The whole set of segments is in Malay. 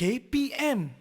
KPM.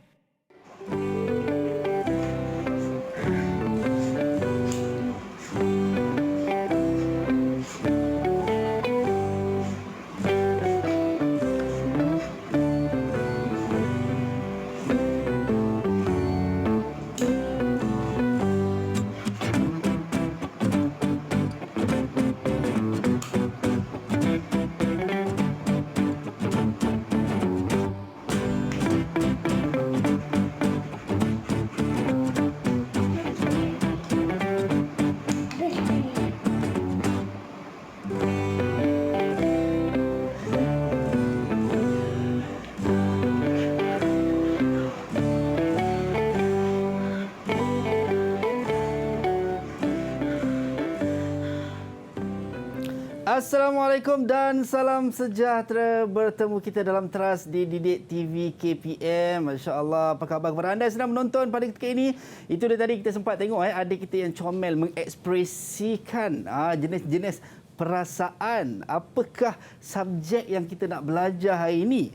Assalamualaikum dan salam sejahtera. Bertemu kita dalam Teras di Didik TV KPM. Masya Allah, apa khabar kepada anda sedang menonton pada ketika ini? Itu dia tadi kita sempat tengok adik kita yang comel mengekspresikan jenis-jenis perasaan. Apakah subjek yang kita nak belajar hari ini?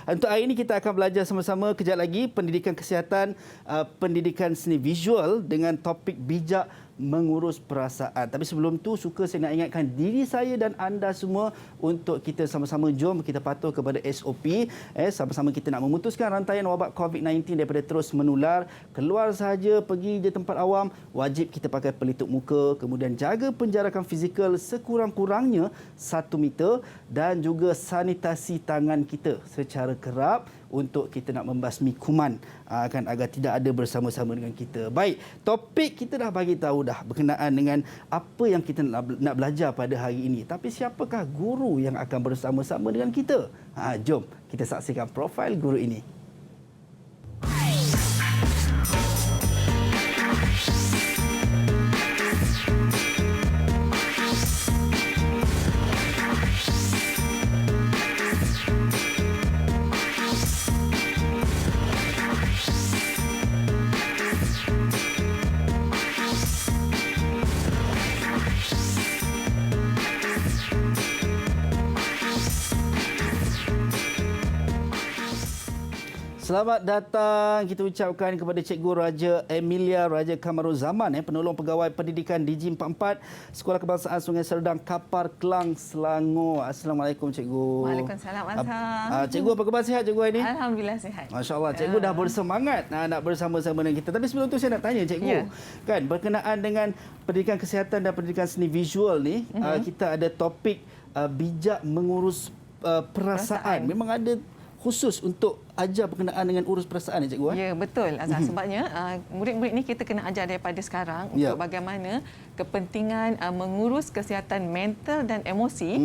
Untuk hari ini kita akan belajar sama-sama kejap lagi pendidikan kesihatan, pendidikan seni visual dengan topik bijak mengurus perasaan. Tapi sebelum tu suka saya nak ingatkan diri saya dan anda semua untuk kita sama-sama jom kita patuh kepada SOP. Sama-sama kita nak memutuskan rantaian wabak COVID-19 daripada terus menular. Keluar sahaja, pergi je tempat awam, wajib kita pakai pelitup muka, kemudian jaga penjarakan fizikal sekurang-kurangnya 1 meter dan juga sanitasi tangan kita secara kerap untuk kita nak membasmi kuman agar tidak ada bersama-sama dengan kita. Baik, topik kita dah bagi tahu dah berkenaan dengan apa yang kita nak belajar pada hari ini. Tapi siapakah guru yang akan bersama-sama dengan kita? Jom kita saksikan profil guru ini. Selamat datang kita ucapkan kepada Cikgu Raja Emilia Raja Kamaruzaman, penolong pegawai pendidikan DG 44 Sekolah Kebangsaan Sungai Serdang, Kapar, Kelang, Selangor. Assalamualaikum Cikgu. Waalaikumsalam Azhar. Cikgu apa khabar, sihat Cikgu hari ini? Alhamdulillah sihat. Masya Allah, Cikgu dah bersemangat nak bersama-sama dengan kita. Tapi sebelum tu saya nak tanya Cikgu, kan berkenaan dengan pendidikan kesihatan dan pendidikan seni visual ni, kita ada topik bijak mengurus perasaan. Memang ada khusus untuk ajar berkenaan dengan urus perasaan, Cikgu? Ya, betul Azhar. Sebabnya murid-murid ni kita kena ajar daripada sekarang untuk bagaimana kepentingan mengurus kesihatan mental dan emosi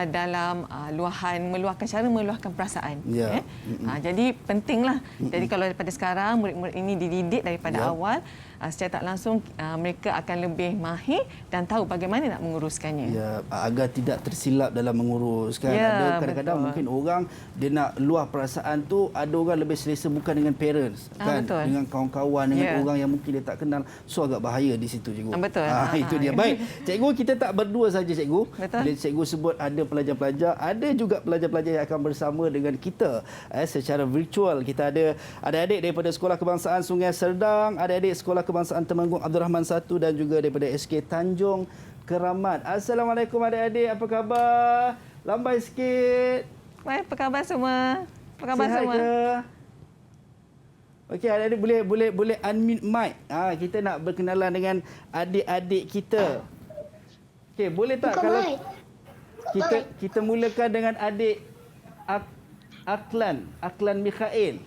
dalam meluahkan cara meluahkan perasaan. Jadi pentinglah. Jadi kalau daripada sekarang murid-murid ini dididik daripada awal, secara tak langsung mereka akan lebih mahir dan tahu bagaimana nak menguruskannya. Ya, agar tidak tersilap dalam menguruskan. Ada kadang-kadang mungkin orang dia nak luah perasaan tu, ada orang lebih selesa bukan dengan parents, kan, dengan kawan-kawan, dengan orang yang mungkin dia tak kenal. So agak bahaya di situ, Cikgu. Betul. Itu dia. Baik, Cikgu, kita tak berdua saja, Cikgu. Bila Cikgu sebut ada pelajar-pelajar, ada juga pelajar-pelajar yang akan bersama dengan kita secara virtual. Kita ada adik-adik daripada Sekolah Kebangsaan Sungai Serdang, adik-adik Sekolah Kebangsaan Temanggung Abdul Rahman 1 dan juga daripada SK Tanjung Keramat. Assalamualaikum adik-adik, apa khabar? Lambai sikit. Baik, apa khabar semua? Apa khabar sihat semua? Ke? Okey, adik-adik boleh unmute mic. Kita nak berkenalan dengan adik-adik kita. Okey, boleh tak kalau kita mulakan dengan adik Aklan Mikhail.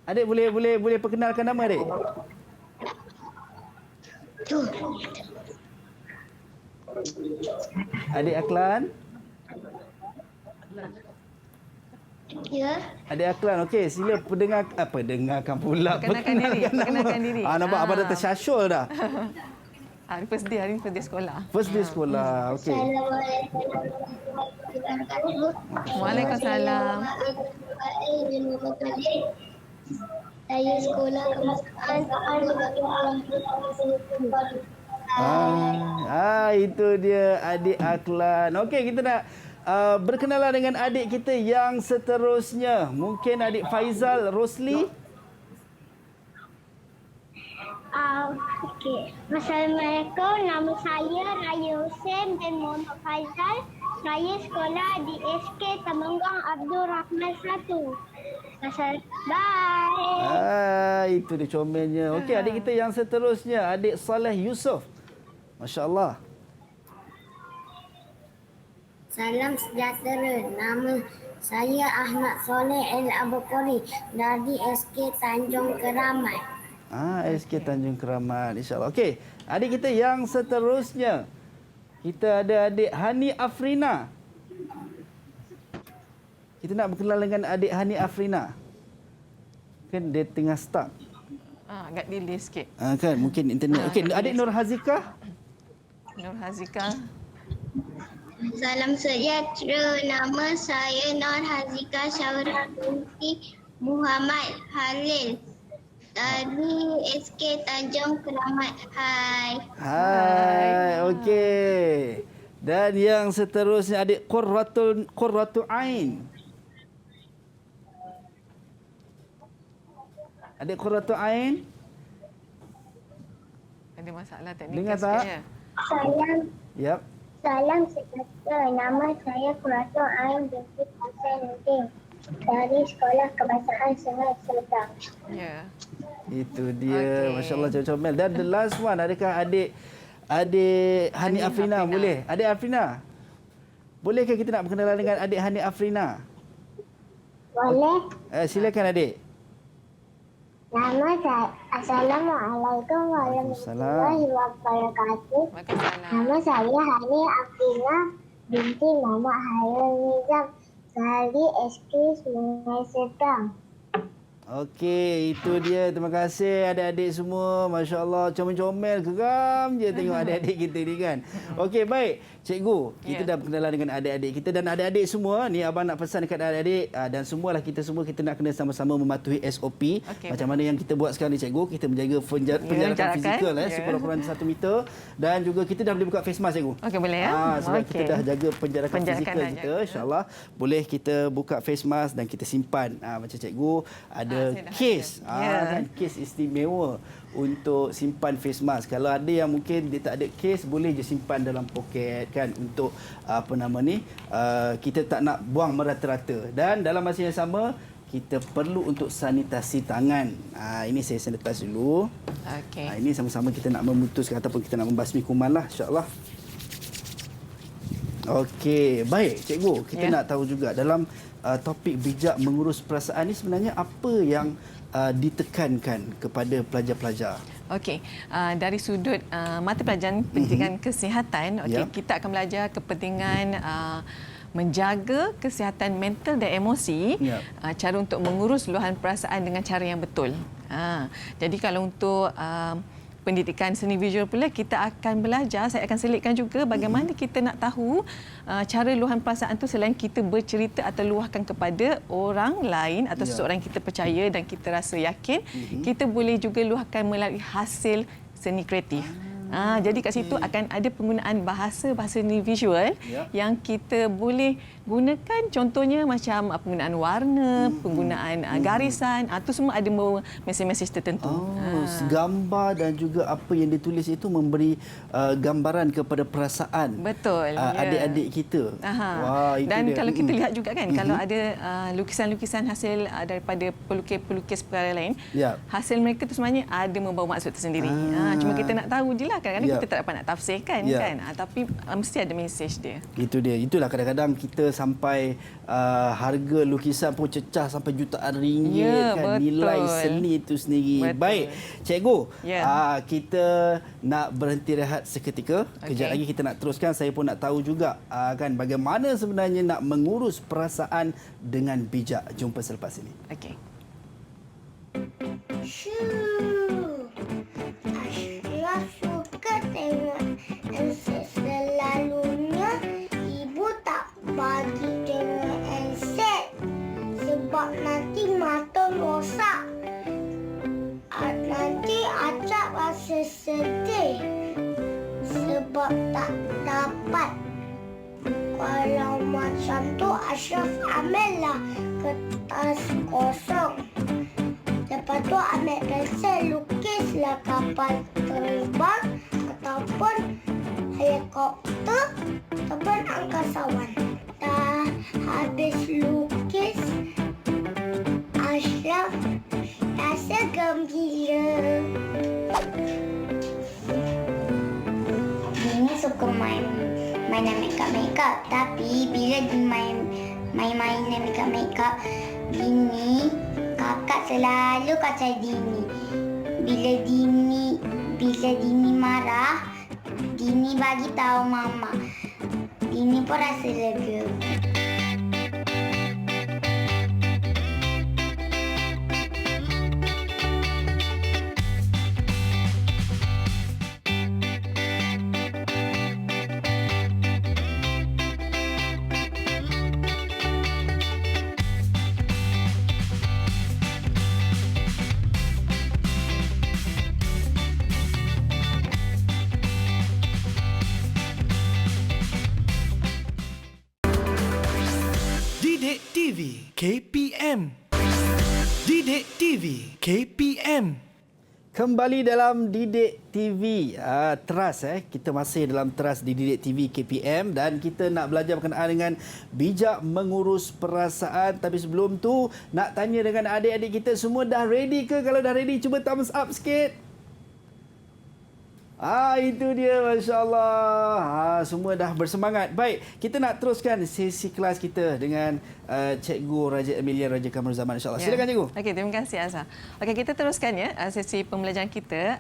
Adik boleh perkenalkan nama adik? Adik Aklan? Ya. Adik Aklan, okey, sila dengarkan pula. Perkenalkan diri. Nampak abang dah tersyashul dah. Hari first day sekolah. First day sekolah, okey. Waalaikumsalam. Saya sekolah kebangsaan. Itu dia adik Aklan. Okey, kita nak berkenalan dengan adik kita yang seterusnya. Mungkin adik Faizal Rosli. Okey. Assalamualaikum. Nama saya Raya Hussein bin Muhammad Faizal. Saya sekolah di SK Temenggung Abdul Rahman 1. Bye. Itu dia comelnya. Okey, adik kita yang seterusnya, adik Saleh Yusof. Masya-Allah. Salam sejahtera. Nama saya Ahmad Soleh Al-Abukuri dari SK Tanjung Keramat. SK Tanjung Keramat, insya-Allah. Okey, adik kita yang seterusnya. Kita ada adik Hani Afrina. Kita nak berkenalan dengan adik Hani Afrina. Kan dia tengah stuck. Agak delay sikit. Kan mungkin internet. Okey, adik Nur Hazika. Nur Hazika. Salam sejahtera. Nama saya Nur Hazika Syawra binti Muhammad Halil dari SK Tanjung Keramat. Hai. Okey. Dan yang seterusnya adik Qurratu Ain. Adik Qurratu Ain. Ada masalah teknikal Dengar tak? sikit ya. Yap. Salam sejahtera. Nama saya Qurratu Ain binti Hussein Udin dari Sekolah Kebangsaan Sungai Sedang. Ya. Itu dia. Okey. Masya-Allah, comel. Dan the last one, adakah adik Hani Afrina? Boleh? Adik Afrina. Bolehkah kita nak berkenalan dengan adik Hani Afrina? Boleh? Silakan adik. Nama saya Assalamualaikum warahmatullahi wabarakatuh. Waalaikumsalam. Nama saya Hani Afrina binti Muhammad Hairul Nizam dari SK Sungai Sedang. Okey, itu dia. Terima kasih adik-adik semua. Masya Allah, comel-comel, geram je tengok adik-adik kita ni kan. Okey, baik. Cikgu, kita dah berkenalan dengan adik-adik kita dan adik-adik semua. Ni abang nak pesan dekat adik-adik dan semualah kita semua kita nak kena sama-sama mematuhi SOP. Macam mana yang kita buat sekarang ni cikgu, kita menjaga penjarakan fizikal sekurang-kurangnya 1 meter dan juga kita dah boleh buka face mask cikgu. Okey, boleh ya. Sebab kita dah jaga penjarakan fizikal kita, insya-Allah boleh kita buka face mask dan kita simpan. Macam cikgu ada kes kan, kes istimewa untuk simpan face mask. Kalau ada yang mungkin dia tak ada kes, boleh je simpan dalam poket kan, untuk kita tak nak buang merata-rata. Dan dalam masa yang sama kita perlu untuk sanitasi tangan. Ini saya sanitasi dulu. Okey. Ini sama-sama kita nak memutuskan ataupun kita nak membasmi kuman lah, insya-Allah. Okey, baik cikgu, kita nak tahu juga dalam topik bijak mengurus perasaan ni sebenarnya apa yang ditekankan kepada pelajar-pelajar? Okey, dari sudut mata pelajaran pendidikan kesihatan, kita akan belajar kepentingan menjaga kesihatan mental dan emosi, cara untuk mengurus luahan perasaan dengan cara yang betul. Jadi kalau untuk pendidikan seni visual pula, kita akan belajar, saya akan selitkan juga bagaimana kita nak tahu cara luahan perasaan tu selain kita bercerita atau luahkan kepada orang lain atau seseorang yang kita percaya dan kita rasa yakin, kita boleh juga luahkan melalui hasil seni kreatif. Jadi kat situ akan ada penggunaan bahasa seni visual yang kita boleh gunakan, contohnya macam penggunaan warna, penggunaan garisan, itu semua ada mesej-mesej tertentu. Gambar dan juga apa yang ditulis itu memberi gambaran kepada perasaan adik-adik kita. Wah, dan kalau kita lihat juga kan, kalau ada lukisan-lukisan hasil daripada pelukis-pelukis perkara lain, hasil mereka tu sebenarnya ada membawa maksud tersendiri. Cuma kita nak tahu je lah, kadang-kadang kita tak dapat nak tafsirkan kan, tapi mesti ada mesej dia. Itu dia. Itulah kadang-kadang kita sampai harga lukisan pun cecah sampai jutaan ringgit kan, nilai seni itu sendiri. Baik, cikgu, kita nak berhenti rehat seketika. Kejap lagi kita nak teruskan. Saya pun nak tahu juga kan bagaimana sebenarnya nak mengurus perasaan dengan bijak. Jumpa selepas ini. Okey. Ashra suka tengok Enset. Selalunya ibu tak bagi tengok Enset sebab nanti mata rosak. Nanti Acap rasa sedih sebab tak dapat Kalau macam tu Ashraf ambillah kertas kosong. Lepas tu ambil pensel, lukislah kapal terbang ataupun helikopter ataupun angkasawan. Dah habis lukis, Ashraf rasa gembira. Dini suka mainan makeup, tapi bila dia mainan makeup, Dini, kakak selalu kata Dini. Bila Dini marah, Dini bagi tahu mama. Dini pun rasa lega. Didik TV KPM. Didik TV KPM. Kembali dalam Didik TV Trust. Kita masih dalam Trust di Didik TV KPM dan kita nak belajar berkenaan dengan bijak mengurus perasaan. Tapi sebelum tu nak tanya dengan adik-adik kita semua, dah ready ke? Kalau dah ready, cuba thumbs up sikit. Itu dia, Masya Allah. Semua dah bersemangat. Baik, kita nak teruskan sesi kelas kita dengan Cikgu Raja Amelia Raja Kamruzaman, insyaAllah. Silakan, Cikgu. Okey, terima kasih, Azhar. Okey, kita teruskan ya sesi pembelajaran kita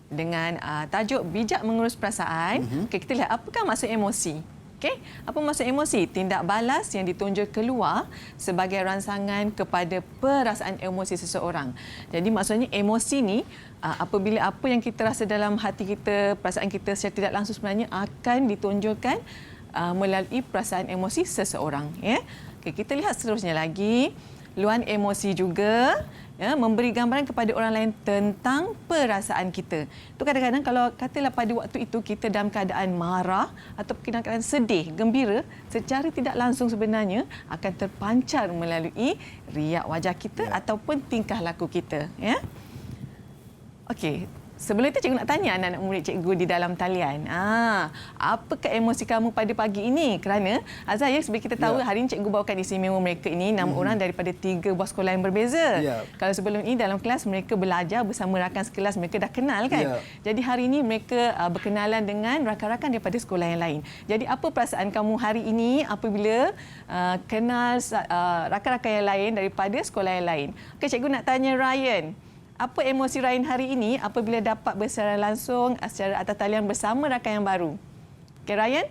dengan tajuk bijak mengurus perasaan. Okey, kita lihat apakah maksud emosi. Okey, apa maksud emosi? Tindak balas yang ditonjol keluar sebagai rangsangan kepada perasaan emosi seseorang. Jadi maksudnya emosi ni apabila apa yang kita rasa dalam hati kita, perasaan kita secara tidak langsung sebenarnya akan ditonjolkan melalui perasaan emosi seseorang. Ya. Okey, kita lihat seterusnya lagi. Luahan emosi juga memberi gambaran kepada orang lain tentang perasaan kita. Itu kadang-kadang kalau katalah pada waktu itu kita dalam keadaan marah atau dalam keadaan sedih, gembira, secara tidak langsung sebenarnya akan terpancar melalui riak wajah kita ataupun tingkah laku kita. Ya. Okey. Sebelum itu, cikgu nak tanya anak-anak murid cikgu di dalam talian. Apakah emosi kamu pada pagi ini? Kerana, Azhar, seperti kita tahu, hari ini cikgu bawakan istimewa mereka ini 6 orang daripada 3 buah sekolah yang berbeza. Kalau sebelum ini dalam kelas mereka belajar bersama rakan sekelas, mereka dah kenal kan? Jadi hari ini mereka berkenalan dengan rakan-rakan daripada sekolah yang lain. Jadi apa perasaan kamu hari ini apabila kenal rakan-rakan yang lain daripada sekolah yang lain? Okey, cikgu nak tanya Ryan. Apa emosi Ryan hari ini apabila dapat bersiaran langsung secara atas talian bersama rakan yang baru? Okey, Ryan?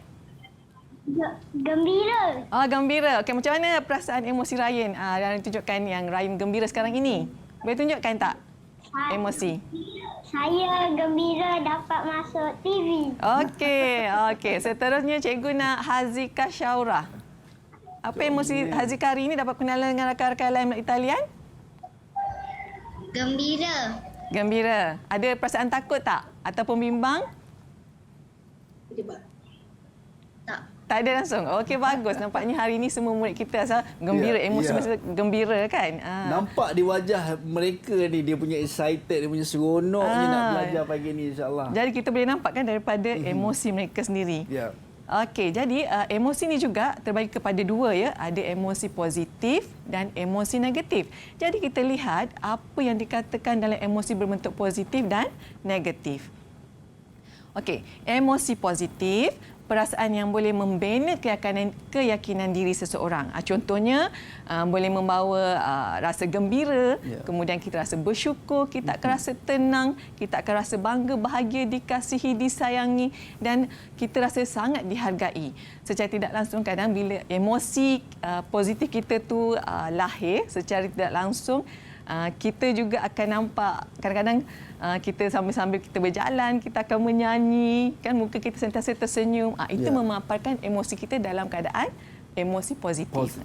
Gembira. Gembira. Okey, macam mana perasaan emosi Ryan? Yang tunjukkan yang Ryan gembira sekarang ini. Boleh tunjukkan tak emosi? Saya gembira dapat masuk TV. Okey. Seterusnya cikgu nak Hazika Syaura. Apa emosi Hazika hari ini dapat kenalan dengan rakan-rakan lain Italian? Gembira. Ada perasaan takut tak? Ataupun bimbang? Tak ada langsung. Okey, bagus. Nampaknya hari ini semua murid kita asal gembira. Emosi masa gembira kan? Nampak di wajah mereka ni, dia punya excited, dia punya seronoknya nak belajar pagi ni, insyaAllah. Jadi kita boleh nampak kan daripada emosi mereka sendiri. Okey, jadi emosi ni juga terbagi kepada 2 ya. Ada emosi positif dan emosi negatif. Jadi kita lihat apa yang dikatakan dalam emosi berbentuk positif dan negatif. Okey, emosi positif, perasaan yang boleh membina keyakinan diri seseorang. Contohnya, boleh membawa rasa gembira, kemudian kita rasa bersyukur, kita akan rasa tenang, kita akan rasa bangga, bahagia, dikasihi, disayangi dan kita rasa sangat dihargai. Secara tidak langsung kadang bila emosi positif kita tu lahir secara tidak langsung, kita juga akan nampak kadang-kadang kita sambil-sambil kita berjalan, kita akan menyanyi, kan muka kita sentiasa tersenyum. Itu memaparkan emosi kita dalam keadaan emosi positif.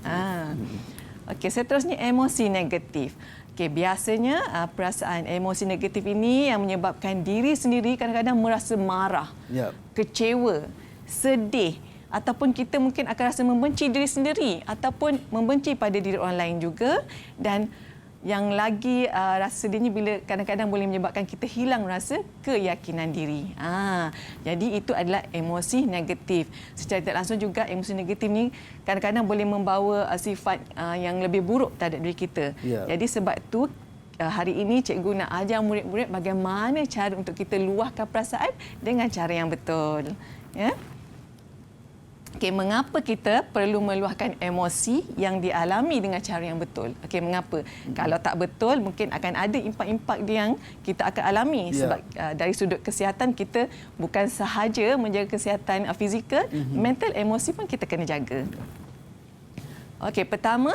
Okey, seterusnya emosi negatif. Okey, biasanya perasaan emosi negatif ini yang menyebabkan diri sendiri kadang-kadang merasa marah, kecewa, sedih, ataupun kita mungkin akan rasa membenci diri sendiri ataupun membenci pada diri orang lain juga. Dan yang lagi rasa sedihnya bila kadang-kadang boleh menyebabkan kita hilang rasa keyakinan diri. Jadi itu adalah emosi negatif. Secara tidak langsung juga emosi negatif ni kadang-kadang boleh membawa sifat yang lebih buruk terhadap diri kita. Jadi sebab tu hari ini cikgu nak ajar murid-murid bagaimana cara untuk kita luahkan perasaan dengan cara yang betul. Ya. Okey, mengapa kita perlu meluahkan emosi yang dialami dengan cara yang betul? Okey, mengapa? Kalau tak betul, mungkin akan ada impak-impak yang kita akan alami. Sebab dari sudut kesihatan, kita bukan sahaja menjaga kesihatan fizikal, mental, emosi pun kita kena jaga. Okey, pertama,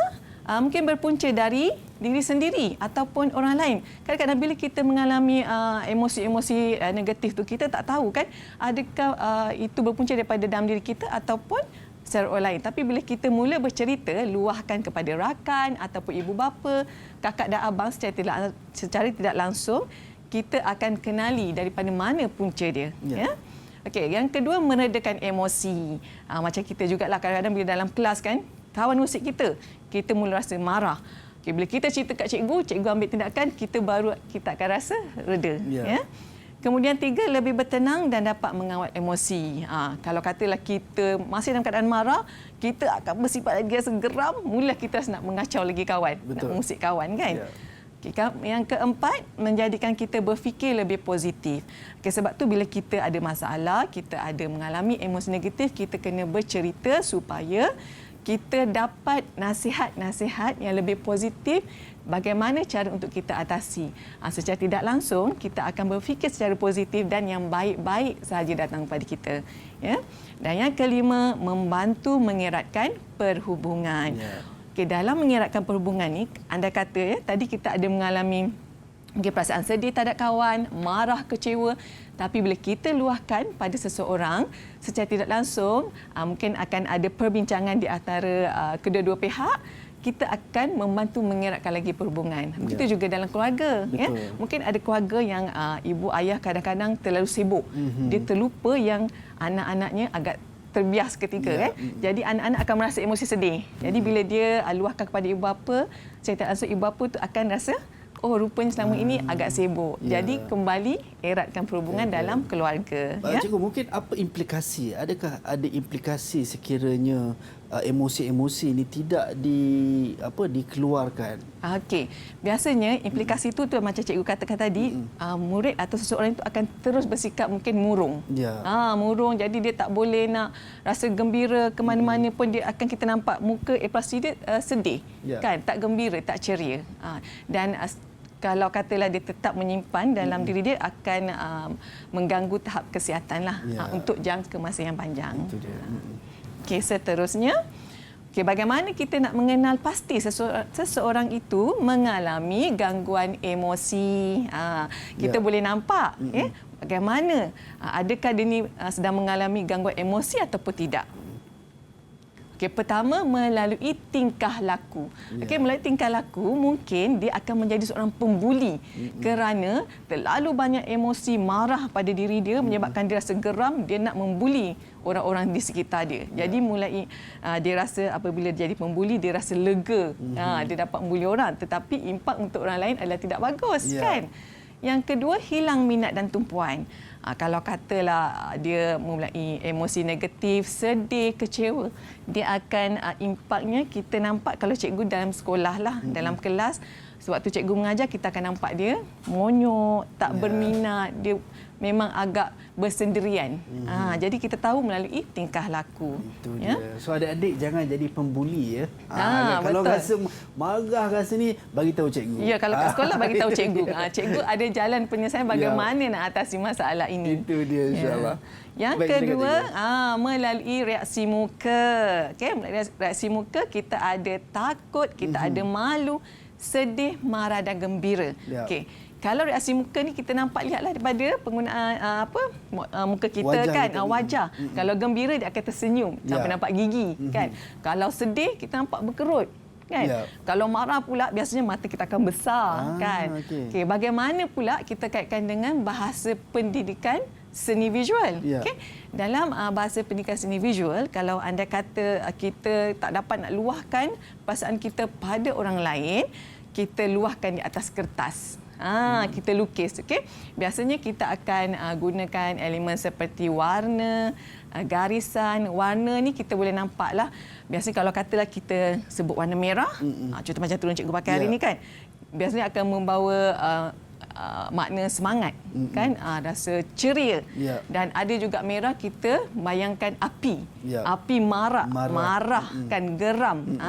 mungkin berpunca dari diri sendiri ataupun orang lain. Kadang-kadang bila kita mengalami emosi-emosi negatif tu, kita tak tahu kan adakah itu berpunca daripada dalam diri kita ataupun secara orang lain. Tapi bila kita mula bercerita, luahkan kepada rakan ataupun ibu bapa, kakak dan abang secara tidak langsung, kita akan kenali daripada mana punca dia. Ya? Okey, yang kedua, meredakan emosi. Macam kita jugalah kadang-kadang bila dalam kelas kan, kawan musik kita mula rasa marah. Okay, bila kita cerita kat cikgu ambil tindakan, kita akan rasa reda. Ya? Kemudian tiga, lebih bertenang dan dapat mengawal emosi. Kalau katalah kita masih dalam keadaan marah, kita akan bersifat lagi rasa geram, mula kita rasa nak mengacau lagi kawan, nak mengusik kawan kan. Okay, yang keempat, menjadikan kita berfikir lebih positif. Okay, sebab tu bila kita ada masalah, kita ada mengalami emosi negatif, kita kena bercerita supaya kita dapat nasihat-nasihat yang lebih positif bagaimana cara untuk kita atasi. Secara tidak langsung, kita akan berfikir secara positif dan yang baik-baik sahaja datang kepada kita. Ya? Dan yang kelima, membantu mengeratkan perhubungan. Okay, dalam mengeratkan perhubungan ni, anda kata tadi kita ada mengalami perasaan sedih terhadap kawan, marah, kecewa. Tapi bila kita luahkan pada seseorang, secara tidak langsung, mungkin akan ada perbincangan di antara kedua-dua pihak, kita akan membantu mengeratkan lagi perhubungan. Begitu juga dalam keluarga. Ya? Mungkin ada keluarga yang ibu ayah kadang-kadang terlalu sibuk. Dia terlupa yang anak-anaknya agak terbias ketika. Jadi anak-anak akan merasa emosi sedih. Jadi bila dia luahkan kepada ibu bapa, secara tidak langsung ibu bapa tu akan rasa, rupanya selama ini agak sibuk. Jadi kembali eratkan perhubungan dalam keluarga. Cikgu, mungkin apa implikasi? Adakah ada implikasi sekiranya emosi-emosi ini tidak dikeluarkan? Okey. Biasanya implikasi itu macam cikgu katakan tadi, murid atau seseorang itu akan terus bersikap mungkin murung. Murung, jadi dia tak boleh nak rasa gembira ke mana-mana pun, dia akan kita nampak muka ekspresi dia sedih. Kan, tak gembira, tak ceria. Dan kalau katalah dia tetap menyimpan dalam diri dia, akan mengganggu tahap kesihatanlah untuk jangka masa yang panjang. Okey, seterusnya, bagaimana kita nak mengenal pasti seseorang itu mengalami gangguan emosi? Kita boleh nampak bagaimana adakah dia ni sedang mengalami gangguan emosi ataupun tidak. Okey, pertama, melalui tingkah laku. Okey, melalui tingkah laku mungkin dia akan menjadi seorang pembuli kerana terlalu banyak emosi marah pada diri dia menyebabkan dia rasa geram, dia nak membuli orang-orang di sekitar dia. Jadi mulai dia rasa apabila dia jadi pembuli, dia rasa lega. Dia dapat membuli orang, tetapi impak untuk orang lain adalah tidak bagus, kan? Yang kedua, hilang minat dan tumpuan. Kalau katalah dia memulai emosi negatif, sedih, kecewa, dia akan impaknya kita nampak kalau cikgu dalam sekolah lah, dalam kelas, sebab tu cikgu mengajar, kita akan nampak dia monyok, tak berminat, dia memang agak bersendirian. Jadi kita tahu melalui tingkah laku. Itu dia. So adik-adik jangan jadi pembuli ya. Kalau betul. rasa marah, rasa ni, bagi tahu cikgu. Ya, kalau kat sekolah bagi tahu cikgu. Cikgu ada jalan penyelesaian bagaimana nak atasi masalah ini. Itu dia, insya-Allah. Yang kedua, melalui reaksi muka. Okey, melalui reaksi muka kita ada takut, kita ada malu, sedih, marah dan gembira. Okey. Kalau reaksi muka ni kita nampak, lihatlah daripada penggunaan muka kita, wajah kan, wajah. Kalau gembira dia akan tersenyum sampai nampak gigi, kan. Kalau sedih kita nampak berkerut, kan. Kalau marah pula biasanya mata kita akan besar, kan. Okey, bagaimana pula kita kaitkan dengan bahasa pendidikan seni visual. Ya. Okey. Dalam bahasa pendidikan seni visual, kalau anda kata kita tak dapat nak luahkan perasaan kita pada orang lain, kita luahkan di atas kertas. Kita lukis, okey. Biasanya kita akan gunakan elemen seperti warna, garisan. Warna ni kita boleh nampaklah. Biasanya kalau katalah kita sebut warna merah, contoh macam tu cikgu pakai hari ni kan. Biasanya akan membawa makna semangat, kan, rasa ceria. Dan ada juga merah, kita bayangkan api. Api marah kan, geram.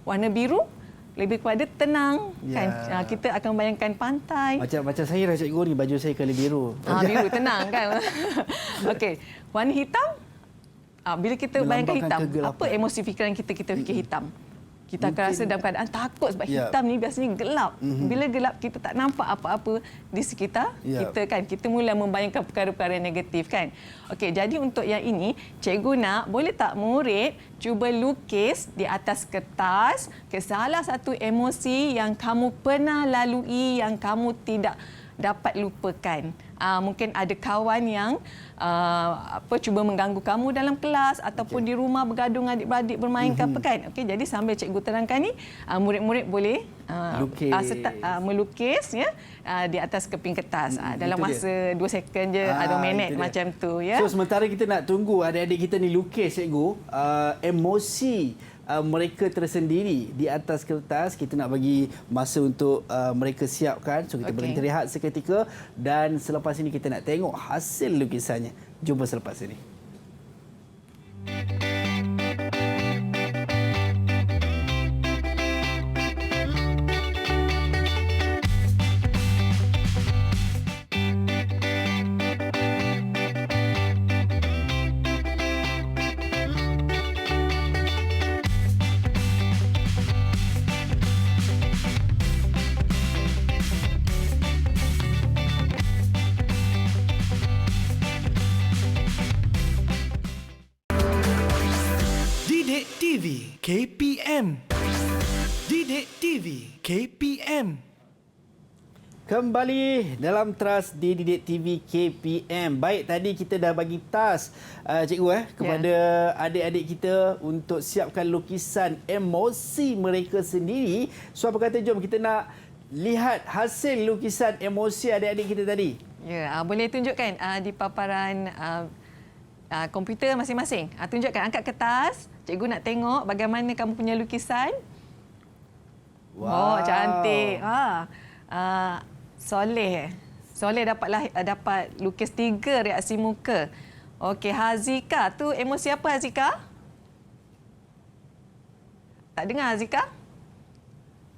Warna biru lebih kepada tenang, kan. Kita akan bayangkan pantai. Macam saya lah cikgu ni, baju saya kali biru. Biru tenang kan. Okey, warna hitam, bila kita bayangkan hitam, apa emosi fikiran kita fikir hitam? Kita akan rasa dalam keadaan takut sebab hitam ni biasanya gelap. Bila gelap, kita tak nampak apa-apa di sekitar kita, kan. Kita mula membayangkan perkara-perkara negatif, kan. Okey, jadi untuk yang ini, cikgu nak, boleh tak murid cuba lukis di atas kertas ke salah satu emosi yang kamu pernah lalui, yang kamu tidak dapat lupakan. Mungkin ada kawan yang cuba mengganggu kamu dalam kelas ataupun di rumah bergaduh dengan adik-beradik bermain ke apa, kan. Okey, jadi sambil cikgu terangkan ni, murid-murid boleh melukis di atas keping kertas dalam masa 2 second je, 2 minit macam tu, ya. So sementara kita nak tunggu adik-adik kita ni lukis, cikgu, emosi mereka tersendiri di atas kertas, kita nak bagi masa untuk mereka siapkan. So kita berhenti rehat seketika dan selepas ini kita nak tengok hasil lukisannya. Jumpa selepas ini. Didik TV KPM. Didik TV KPM. Kembali dalam Teras di Didik TV KPM. Baik, tadi kita dah bagi task cikgu kepada adik-adik kita untuk siapkan lukisan emosi mereka sendiri. So apa kata, jom kita nak lihat hasil lukisan emosi adik-adik kita tadi. Ya, boleh tunjukkan di paparan komputer masing-masing. Tunjukkan, angkat kertas. Cikgu nak tengok bagaimana kamu punya lukisan. Oh, cantik. Soleh. Soleh dapat lukis 3 reaksi muka. Okey, Hazika. Tu emosi apa, Hazika? Tak dengar, Hazika?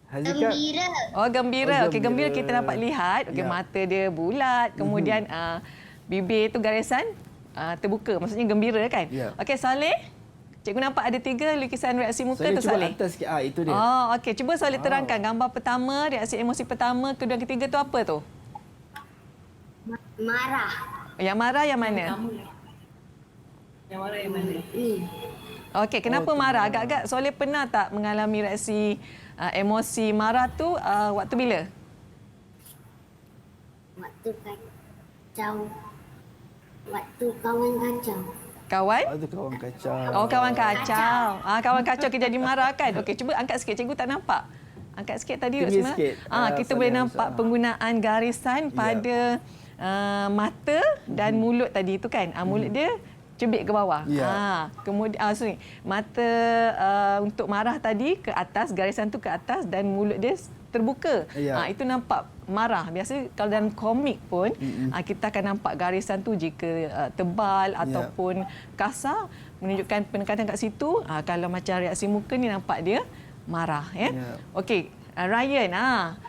Gembira. Oh, gembira. Okey, gembira kita dapat lihat. Okey, mata dia bulat. Kemudian bibir tu garisan terbuka. Maksudnya gembira, kan? Okey, Soleh. Cikgu nampak ada 3 lukisan reaksi muka tu, Soleh. Cuba atas sikit. Itu dia. Oh, okey. Cuba Soleh terangkan gambar pertama, reaksi emosi pertama, kedua, ketiga tu apa tu? Marah. Yang marah yang mana? Yang marah yang mana? Okey, kenapa marah? Agak-agak Soleh pernah tak mengalami reaksi emosi marah tu waktu bila? Waktu kacau. Waktu kawan kacau. Kawan? Itu kawan kacau. Oh, kawan kacau. Kawan kacau kita jadi marah, kan? Okey, cuba angkat sikit. Cikgu tak nampak. Angkat sikit tadi. Tinggi sikit. Kita boleh nampak penggunaan garisan pada mata dan mulut tadi tu, kan? Mulut dia cebik ke bawah. Kemudian mata untuk marah tadi ke atas, garisan tu ke atas dan mulut dia terbuka. Itu nampak marah. Biasa kalau dalam komik pun kita akan nampak garisan tu jika tebal ataupun kasar, menunjukkan penekanan kat situ. Kalau macam reaksi muka ni nampak dia marah, Okey, Ryan,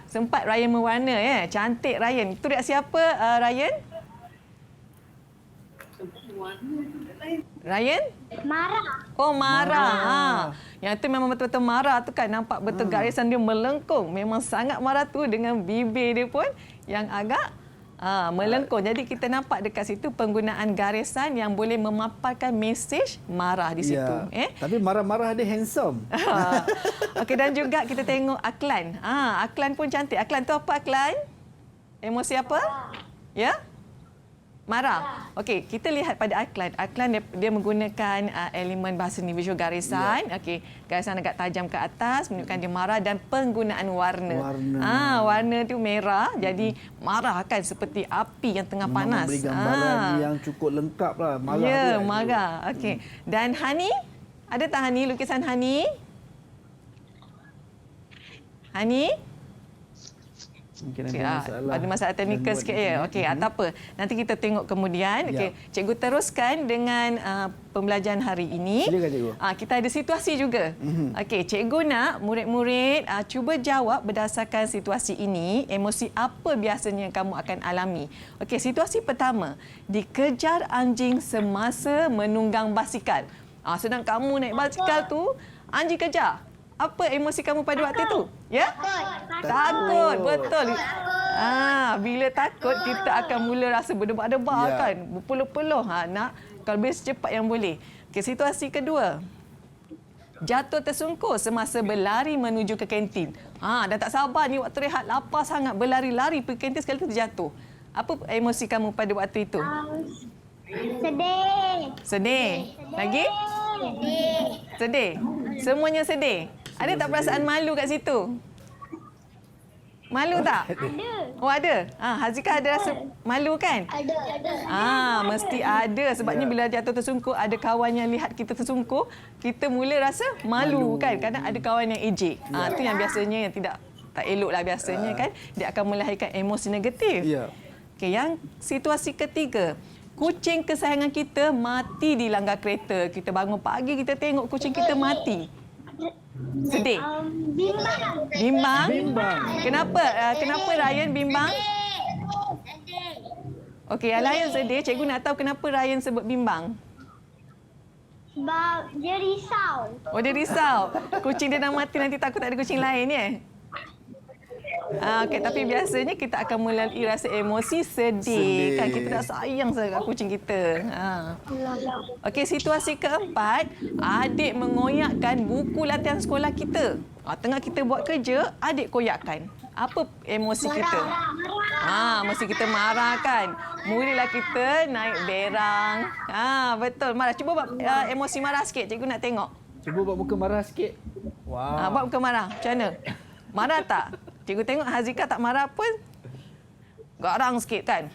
sempat Ryan mewarna, cantik Ryan. Itu reaksi apa, Ryan? Ryan? Marah. Oh, marah. Yang tu memang betul-betul marah tu, kan. Nampak betul garisan dia melengkung. Memang sangat marah tu dengan bibir dia pun yang agak melengkung. Jadi kita nampak dekat situ penggunaan garisan yang boleh memaparkan mesej marah di situ. Tapi marah-marah dia handsome. Okey, dan juga kita tengok Aklan. Aklan pun cantik. Aklan tu apa, Aklan? Emosi apa? Ya? Marah. Okey, kita lihat pada Aklan. Aklan dia menggunakan elemen bahasa ni visual garisan. Okey, garisan agak tajam ke atas menunjukkan dia marah dan penggunaan warna. Warna tu merah jadi marah kan seperti api yang tengah panas. Memberi gambaran yang cukup lengkap lah. Marah ya, tu kan. marah. Okey. Dan Hani, ada tak Hani lukisan Hani? Hani? Mungkin ada masalah teknikal sikit ya. Okey, tak apa. Nanti kita tengok kemudian. Okey, cikgu teruskan dengan pembelajaran hari ini. Silakan cikgu. Kita ada situasi juga. Okey, cikgu nak murid-murid cuba jawab berdasarkan situasi ini, emosi apa biasanya yang kamu akan alami. Okey, situasi pertama, dikejar anjing semasa menunggang basikal. Sedang kamu naik basikal tu, anjing kejar. Apa emosi kamu pada waktu itu? Ya? Takut. Betul. Bila takut, kita akan mula rasa berdebar-debar kan. Berpeluh-peluh. Nak kalau boleh secepat yang boleh. Okay, situasi kedua. Jatuh tersungkur semasa berlari menuju ke kantin. Dah tak sabar ni waktu rehat. Lapar sangat. Berlari-lari pergi kantin sekali terjatuh. Apa emosi kamu pada waktu itu? Sedih. Lagi? Sedih. Semuanya sedih. Ada tak perasaan malu kat situ? Malu tak? Ada. Oh, ada? Hazika ada rasa malu kan? Ada. Mesti ada. Sebabnya bila jatuh tersungkur, ada kawan yang lihat kita tersungkur, kita mula rasa malu. Kan? Kadang ada kawan yang ejek. Itu yang biasanya yang tak elok lah biasanya kan. Dia akan melahirkan emosi negatif. Okay, yang situasi ketiga. Kucing kesayangan kita mati di langgar kereta. Kita bangun pagi, kita tengok kucing kita mati. Sedih? Bimbang. Kenapa Ryan bimbang? Okey, Ryan sedih. Cikgu nak tahu kenapa Ryan sebut bimbang. Sebab dia risau. Oh, dia risau. Kucing dia dah mati, nanti takut tak ada kucing lain ya? Okey, tapi biasanya kita akan melalui rasa emosi sedih. Kan kita dah sayang sangat kucing kita. Okey, situasi keempat, adik mengoyakkan buku latihan sekolah kita. Tengah kita buat kerja, adik koyakkan. Apa emosi kita? Mesti kita marah kan. Mulalah kita naik berang. Betul, marah. Cuba buat emosi marah sikit. Cikgu nak tengok. Cuba buat muka marah sikit. Wow. Buat muka marah. Macam mana? Marah tak? Cikgu tengok Hazika tak marah pun. Garang sikit kan.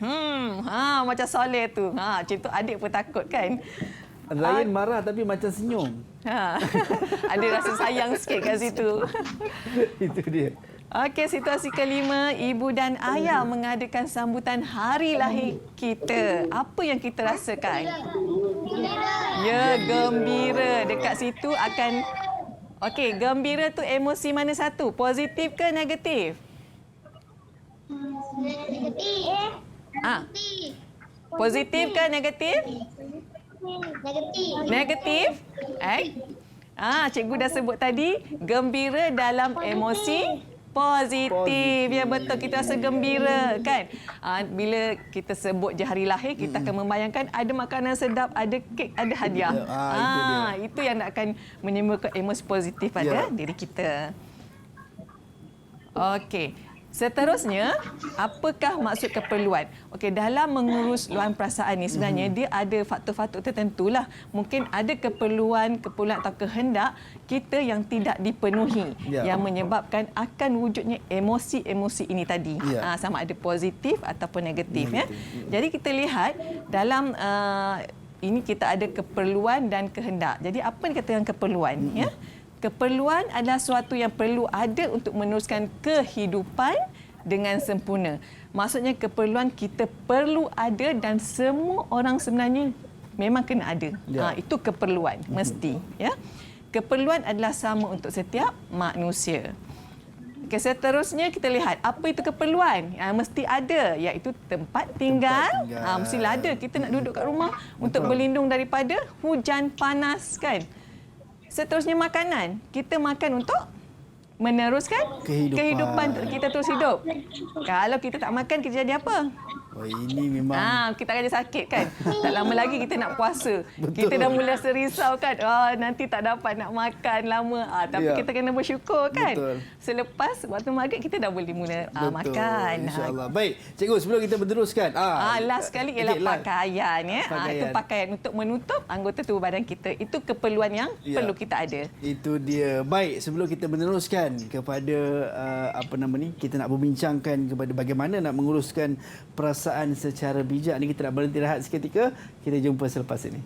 Macam soleh tu. Macam tu adik pun takut kan. Ryan marah tapi macam senyum. Ada rasa sayang sikit kat situ. Itu dia. Okey, situasi kelima, ibu dan ayah mengadakan sambutan hari lahir kita. Apa yang kita rasakan? Ya, gembira. Dekat situ akan... Okey, gembira tu emosi mana satu? Positif ke negatif? Negatif. Positif ke negatif? Negatif. Cikgu dah sebut tadi, gembira dalam emosi positif. Ya, betul, kita rasa gembira kan. Bila kita sebut je hari lahir, kita akan membayangkan ada makanan sedap, ada kek, ada hadiah. Itu yang akan menimbulkan emosi positif pada diri kita. Okey. Seterusnya, apakah maksud keperluan? Okey, dalam mengurus luahan perasaan ni sebenarnya dia ada faktor-faktor tertentulah. Mungkin ada keperluan atau kehendak kita yang tidak dipenuhi yang menyebabkan akan wujudnya emosi-emosi ini tadi. Sama ada positif ataupun negatif. Jadi kita lihat dalam ini kita ada keperluan dan kehendak. Jadi apa yang dikatakan keperluan? Keperluan adalah sesuatu yang perlu ada untuk meneruskan kehidupan dengan sempurna. Maksudnya keperluan kita perlu ada dan semua orang sebenarnya memang kena ada. Itu keperluan, mesti. Keperluan adalah sama untuk setiap manusia. Okay, seterusnya kita lihat apa itu keperluan. Mesti ada, iaitu tempat tinggal. Mestilah ada. Kita nak duduk kat rumah untuk berlindung daripada hujan panas kan. Seterusnya makanan. Kita makan untuk meneruskan kehidupan kita terus hidup. Kalau kita tak makan, kita jadi apa? Oh, ini memang Kita akan sakit kan. Tak lama lagi kita nak puasa. Betul. Kita dah mula risau kan. Nanti tak dapat nak makan lama. Tapi Ya. kita kena bersyukur kan. Betul. Selepas waktu maghrib kita dah boleh mula makan. InsyaAllah. Baik, cikgu, sebelum kita meneruskan. Last sekali ialah pakaian. Itu pakaian untuk menutup anggota tubuh badan kita. Itu keperluan yang perlu kita ada. Itu dia. Baik, sebelum kita meneruskan kepada kita nak berbincangkan kepada bagaimana nak menguruskan perasaan secara bijak ni, kita nak berhenti rehat seketika. Kita jumpa selepas ini.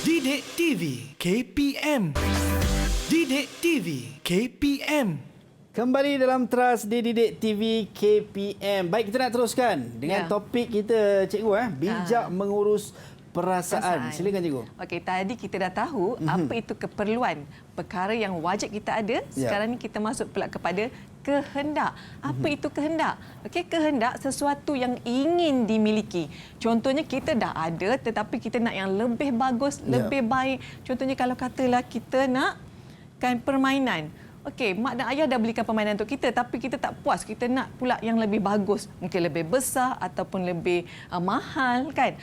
Didik TV KPM. Didik TV KPM. Kembali dalam Teras di Didik TV KPM. Baik, kita nak teruskan dengan topik kita, cikgu, bijak mengurus perasaan. Silakan, cikgu. Okey, tadi kita dah tahu apa itu keperluan, perkara yang wajib kita ada. Sekarang ni kita masuk pula kepada kehendak. Apa itu kehendak? Okey, kehendak sesuatu yang ingin dimiliki. Contohnya kita dah ada tetapi kita nak yang lebih bagus, lebih baik. Contohnya kalau katalah kita nak kan permainan. Okey, mak dan ayah dah belikan permainan untuk kita tapi kita tak puas, kita nak pula yang lebih bagus, mungkin lebih besar ataupun lebih mahal kan.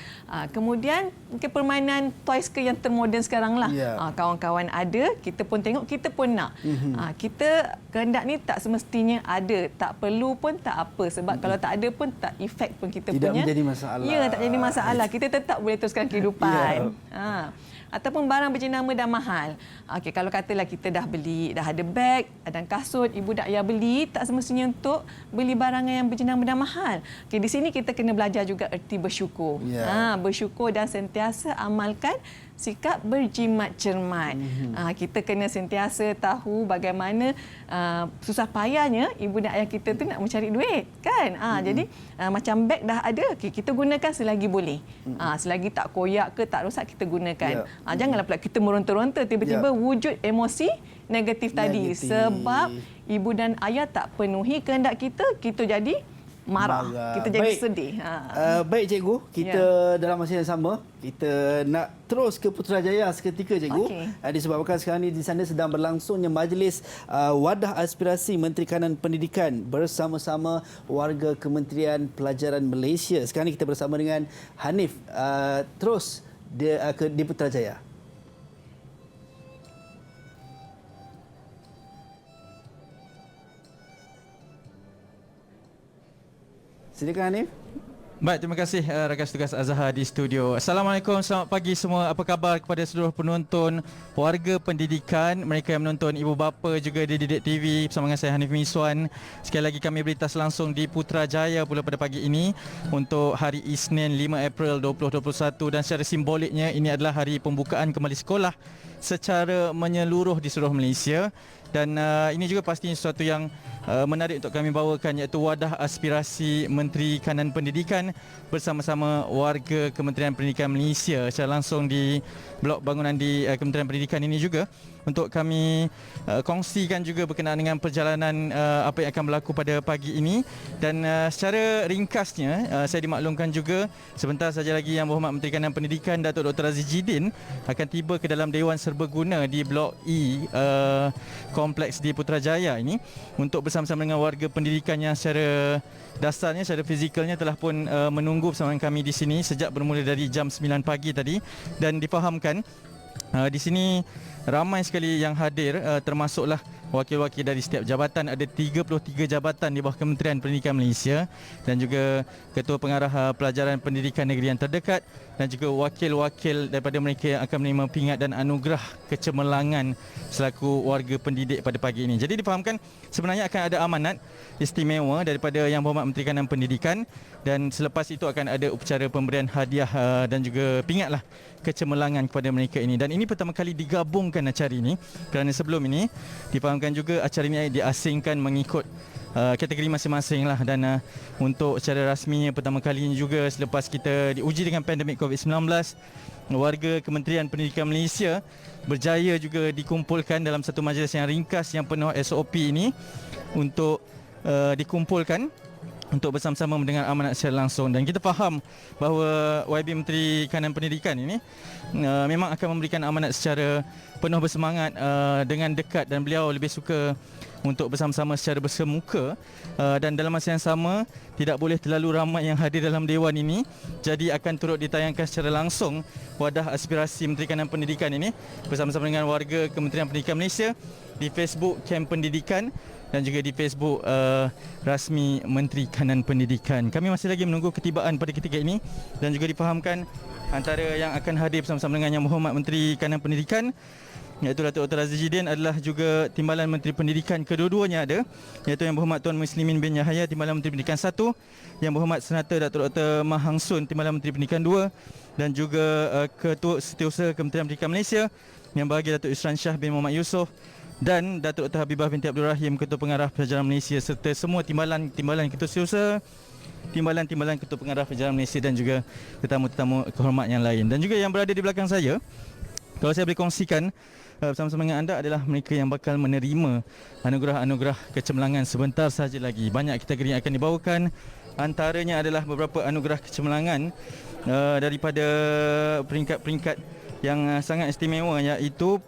Kemudian mungkin permainan toys ke yang termoden sekarang lah. Kawan-kawan ada, kita pun tengok, kita pun nak. Kita kehendak ni tak semestinya ada, tak perlu pun tak apa sebab kalau tak ada pun tak efek pun kita tidak punya. menjadi masalah. Ya, tak jadi masalah. Kita tetap boleh teruskan kehidupan. Ataupun barang berjenama dah mahal. Okey, kalau katalah kita dah beli, dah ada beg, ada kasut, ibu dak ayah beli, tak semestinya untuk beli barang yang berjenama dah mahal. Okey, di sini kita kena belajar juga erti bersyukur. Bersyukur dan sentiasa amalkan sikap berjimat cermat. Kita kena sentiasa tahu bagaimana susah payahnya ibu dan ayah kita tu nak mencari duit, kan? Jadi macam beg dah ada, kita gunakan selagi boleh. Selagi tak koyak ke tak rosak, kita gunakan. Janganlah pula kita meronta-ronta tiba-tiba wujud emosi negatif tadi sebab ibu dan ayah tak penuhi kehendak kita, kita jadi marah. Kita jadi sedih. Baik, cikgu, kita dalam masa yang sama kita nak terus ke Putrajaya seketika, cikgu. Disebabkan sekarang ni di sana sedang berlangsungnya majlis Wadah Aspirasi Menteri Kanan Pendidikan bersama-sama warga Kementerian Pelajaran Malaysia. Sekarang ni kita bersama dengan Hanif terus di Putrajaya. Silakan, Hanif. Baik, terima kasih rakan tugas Azhar di studio. Assalamualaikum, selamat pagi semua. Apa khabar kepada seluruh penonton, warga pendidikan, mereka yang menonton, ibu bapa juga di Didik TV bersama dengan saya Hanif Miswan. Sekali lagi kami berita langsung di Putrajaya pula pada pagi ini untuk hari Isnin 5 April 2021 dan secara simboliknya ini adalah hari pembukaan kembali sekolah secara menyeluruh di seluruh Malaysia. Dan ini juga pastinya sesuatu yang menarik untuk kami bawakan, iaitu Wadah Aspirasi Menteri Kanan Pendidikan bersama-sama warga Kementerian Pendidikan Malaysia secara langsung di blok bangunan di Kementerian Pendidikan ini juga untuk kami kongsikan juga berkenaan dengan perjalanan apa yang akan berlaku pada pagi ini. Dan secara ringkasnya saya dimaklumkan juga sebentar saja lagi Yang Berhormat Menteri Kanan Pendidikan Datuk Dr. Aziz Jidin akan tiba ke dalam Dewan Serbaguna di blok E kompleks di Putrajaya ini untuk bersama-sama dengan warga pendidikan yang secara dasarnya, secara fizikalnya telah pun menunggu bersama kami di sini sejak bermula dari jam 9 pagi tadi. Dan difahamkan di sini ramai sekali yang hadir, termasuklah wakil-wakil dari setiap jabatan. Ada 33 jabatan di bawah Kementerian Pendidikan Malaysia dan juga Ketua Pengarah Pelajaran Pendidikan Negeri yang terdekat dan juga wakil-wakil daripada mereka yang akan menerima pingat dan anugerah kecemerlangan selaku warga pendidik pada pagi ini. Jadi difahamkan sebenarnya akan ada amanat istimewa daripada Yang Berhormat Menteri Kanan Pendidikan dan selepas itu akan ada upacara pemberian hadiah dan juga pingatlah kecemerlangan kepada mereka ini. Dan ini pertama kali digabungkan acara ini kerana sebelum ini difahamkan juga acara ini diasingkan mengikut kategori masing-masing lah. Dan untuk secara rasminya pertama kalinya juga selepas kita diuji dengan pandemik COVID-19, warga Kementerian Pendidikan Malaysia berjaya juga dikumpulkan dalam satu majlis yang ringkas yang penuh SOP ini untuk dikumpulkan untuk bersama-sama mendengar amanat secara langsung. Dan kita faham bahawa YB Menteri Kanan Pendidikan ini memang akan memberikan amanat secara penuh bersemangat dengan dekat, dan beliau lebih suka untuk bersama-sama secara bersemuka, dan dalam masa yang sama tidak boleh terlalu ramai yang hadir dalam dewan ini, jadi akan turut ditayangkan secara langsung wadah aspirasi Menteri Kanan Pendidikan ini bersama-sama dengan warga Kementerian Pendidikan Malaysia di Facebook Kem Pendidikan dan juga di Facebook rasmi Menteri Kanan Pendidikan. Kami masih lagi menunggu ketibaan pada ketika ini, dan juga difahamkan antara yang akan hadir bersama-sama dengan Yang Berhormat Menteri Kanan Pendidikan iaitu Datuk Dr. Razidin adalah juga Timbalan Menteri Pendidikan, kedua-duanya ada, iaitu Yang Berhormat Tuan Muslimin bin Yahya, Timbalan Menteri Pendidikan 1, Yang Berhormat Senator Datuk Dr. Mahang Sun, Timbalan Menteri Pendidikan 2, dan juga Ketua Setiausaha Kementerian Pendidikan Malaysia yang bahagia Datuk Isran Shah bin Muhammad Yusof, dan Datuk Dr. Habibah binti Abdul Rahim, Ketua Pengarah Pelajaran Malaysia, serta semua timbalan Ketua Setiausaha, timbalan Ketua Pengarah Pelajaran Malaysia, dan juga tetamu-tetamu kehormat yang lain. Dan juga yang berada di belakang saya, kalau saya boleh kongsikan bersama-sama dengan anda, adalah mereka yang bakal menerima anugerah-anugerah kecemerlangan sebentar saja lagi. Banyak kategori yang akan dibawakan, antaranya adalah beberapa anugerah kecemerlangan daripada peringkat-peringkat yang sangat istimewa, iaitu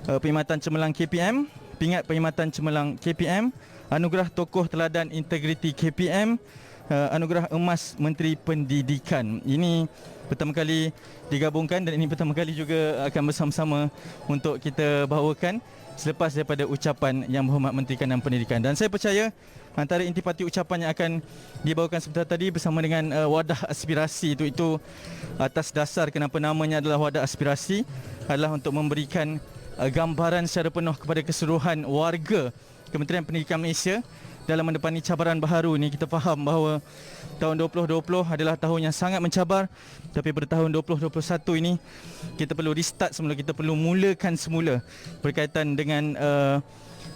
Perkhidmatan Cemerlang KPM, Pingat Perkhidmatan Cemerlang KPM, Anugerah Tokoh Teladan Integriti KPM, Anugerah Emas Menteri Pendidikan. Ini pertama kali digabungkan, dan ini pertama kali juga akan bersama-sama untuk kita bawakan selepas daripada ucapan Yang Berhormat Menteri Kanan Pendidikan. Dan saya percaya antara intipati ucapan yang akan dibawakan sebentar tadi bersama dengan wadah aspirasi itu atas dasar kenapa namanya adalah wadah aspirasi, adalah untuk memberikan gambaran secara penuh kepada keseluruhan warga Kementerian Pendidikan Malaysia dalam mendepani cabaran baharu ini. Kita faham bahawa tahun 2020 adalah tahun yang sangat mencabar, tapi pada tahun 2021 ini kita perlu restart semula, kita perlu mulakan semula berkaitan dengan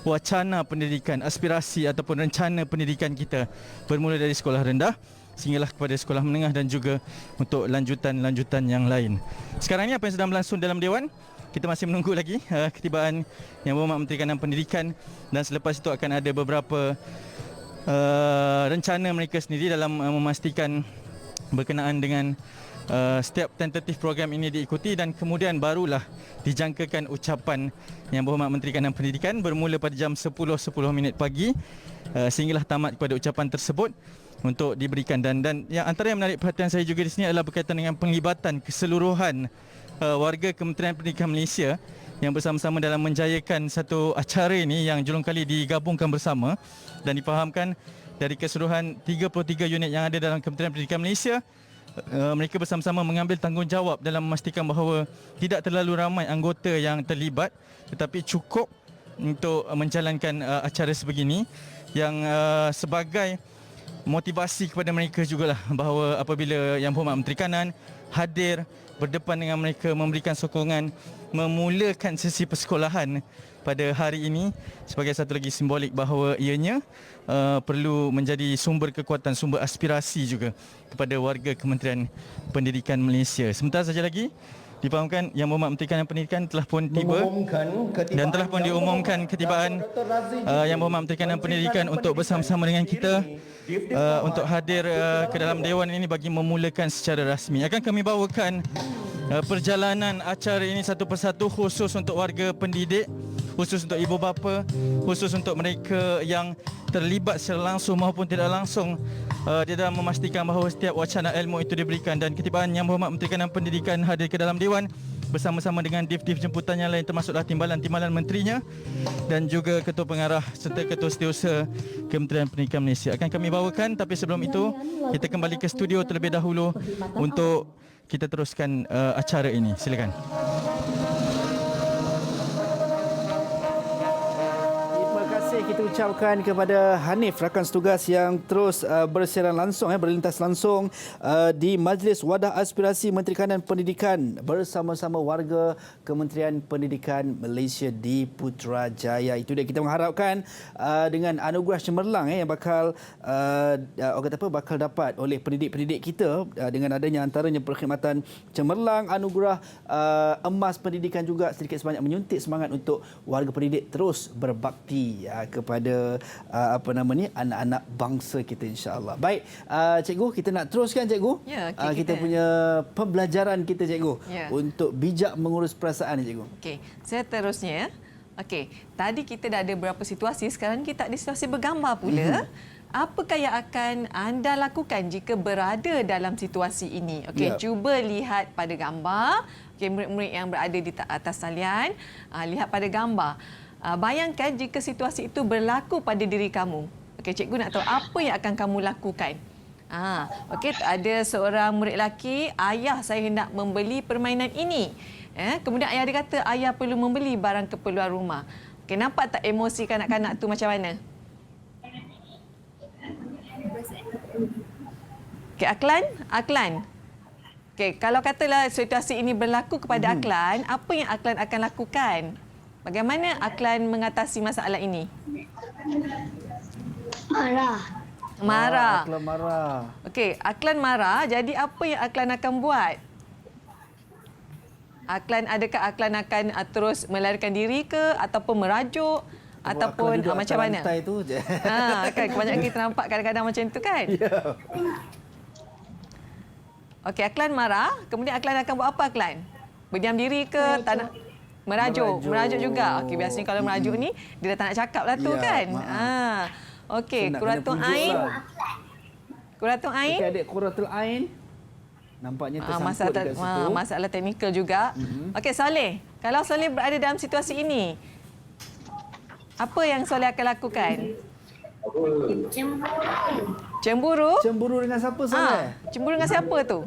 wacana pendidikan, aspirasi ataupun rencana pendidikan kita, bermula dari sekolah rendah sehinggalah kepada sekolah menengah dan juga untuk lanjutan-lanjutan yang lain. Sekarang ini apa yang sedang berlangsung dalam Dewan? Kita masih menunggu lagi ketibaan Yang Berhormat Menteri Kanan Pendidikan, dan selepas itu akan ada beberapa rencana mereka sendiri dalam memastikan berkenaan dengan setiap tentatif program ini diikuti, dan kemudian barulah dijangkakan ucapan Yang Berhormat Menteri Kanan Pendidikan bermula pada jam 10.10 pagi sehinggalah tamat kepada ucapan tersebut untuk diberikan. Dan yang antara yang menarik perhatian saya juga di sini adalah berkaitan dengan penglibatan keseluruhan warga Kementerian Pendidikan Malaysia yang bersama-sama dalam menjayakan satu acara ini yang julung kali digabungkan bersama, dan difahamkan dari keseluruhan 33 unit yang ada dalam Kementerian Pendidikan Malaysia, mereka bersama-sama mengambil tanggungjawab dalam memastikan bahawa tidak terlalu ramai anggota yang terlibat, tetapi cukup untuk menjalankan acara sebegini yang sebagai motivasi kepada mereka jugalah bahawa apabila Yang Berhormat Menteri Kanan hadir berdepan dengan mereka, memberikan sokongan, memulakan sesi persekolahan pada hari ini sebagai satu lagi simbolik bahawa ianya perlu menjadi sumber kekuatan, sumber aspirasi juga kepada warga Kementerian Pendidikan Malaysia. Sebentar saja lagi difahamkan Yang Berhormat Menteri Kanan Pendidikan telah pun tiba dan telah pun diumumkan ketibaan Yang Berhormat Menteri Kanan Pendidikan untuk bersama-sama dengan kita untuk hadir ke dalam Dewan ini bagi memulakan secara rasmi. Akan kami bawakan perjalanan acara ini satu persatu, khusus untuk warga pendidik, khusus untuk ibu bapa, khusus untuk mereka yang terlibat secara langsung maupun tidak langsung di dalam memastikan bahawa setiap wacana ilmu itu diberikan. Dan ketibaan Yang Berhormat Menteri Kanan Pendidikan hadir ke dalam Dewan bersama-sama dengan div-div jemputan yang lain, termasuklah timbalan-timbalan menterinya dan juga ketua pengarah serta ketua setiausaha Kementerian Pendidikan Malaysia. Akan kami bawakan, tapi sebelum itu kita kembali ke studio terlebih dahulu untuk kita teruskan acara ini. Silakan. Terima kasih. kita ucapkan kepada Hanif, rakan setugas yang terus bersiaran langsung, berlintas langsung di Majlis Wadah Aspirasi Menteri Kanan Pendidikan bersama-sama warga Kementerian Pendidikan Malaysia di Putrajaya. Itu dia, kita mengharapkan dengan anugerah cemerlang yang bakal bakal dapat oleh pendidik-pendidik kita dengan adanya antaranya perkhidmatan cemerlang, anugerah emas pendidikan juga sedikit sebanyak menyuntik semangat untuk warga pendidik terus berbakti kepada anak-anak bangsa kita, insya-Allah. Baik, cikgu, kita nak teruskan, cikgu. Ya, kita punya pembelajaran kita, cikgu, untuk bijak mengurus perasaan, cikgu. Okey, saya terusnya. Okey, tadi kita dah ada beberapa situasi, sekarang kita ada situasi bergambar pula. Apakah yang akan anda lakukan jika berada dalam situasi ini? Okey, cuba lihat pada gambar. Okey, murid-murid yang berada di atas talian, lihat pada gambar. Bayangkan jika situasi itu berlaku pada diri kamu. Okey, cikgu nak tahu apa yang akan kamu lakukan. Okey, ada seorang murid lelaki, ayah saya hendak membeli permainan ini. Kemudian ayah dia kata, ayah perlu membeli barang keperluan rumah. Okey, nampak tak emosi kanak-kanak tu macam mana? Okey, Aklan. Okey, kalau katalah situasi ini berlaku kepada Aklan, apa yang Aklan akan lakukan? Bagaimana Aklan mengatasi masalah ini? Marah. Aklan marah. Okey, Aklan marah. Jadi apa yang Aklan akan buat? Adakah Aklan akan terus melarikan diri ke ataupun merajuk ataupun macam mana? Lantai tu je. Kan kebanyakan kita nampak kadang-kadang macam tu kan? Ya. Okey, Aklan marah. Kemudian Aklan akan buat apa, Aklan? Berdiam diri ke? Merajuk juga. Okey, biasanya kalau merajuk ni dia dah tak nak cakap lah tu kan. Okey, Quratul Ain. Quratul Ain. Okey, adik Quratul Ain. Nampaknya tersangkut dekat situ. Masalah teknikal juga. Okey, Soleh. Kalau Soleh berada dalam situasi ini, apa yang Soleh akan lakukan? Cemburu? Cemburu dengan siapa, Soleh? Cemburu dengan siapa tu?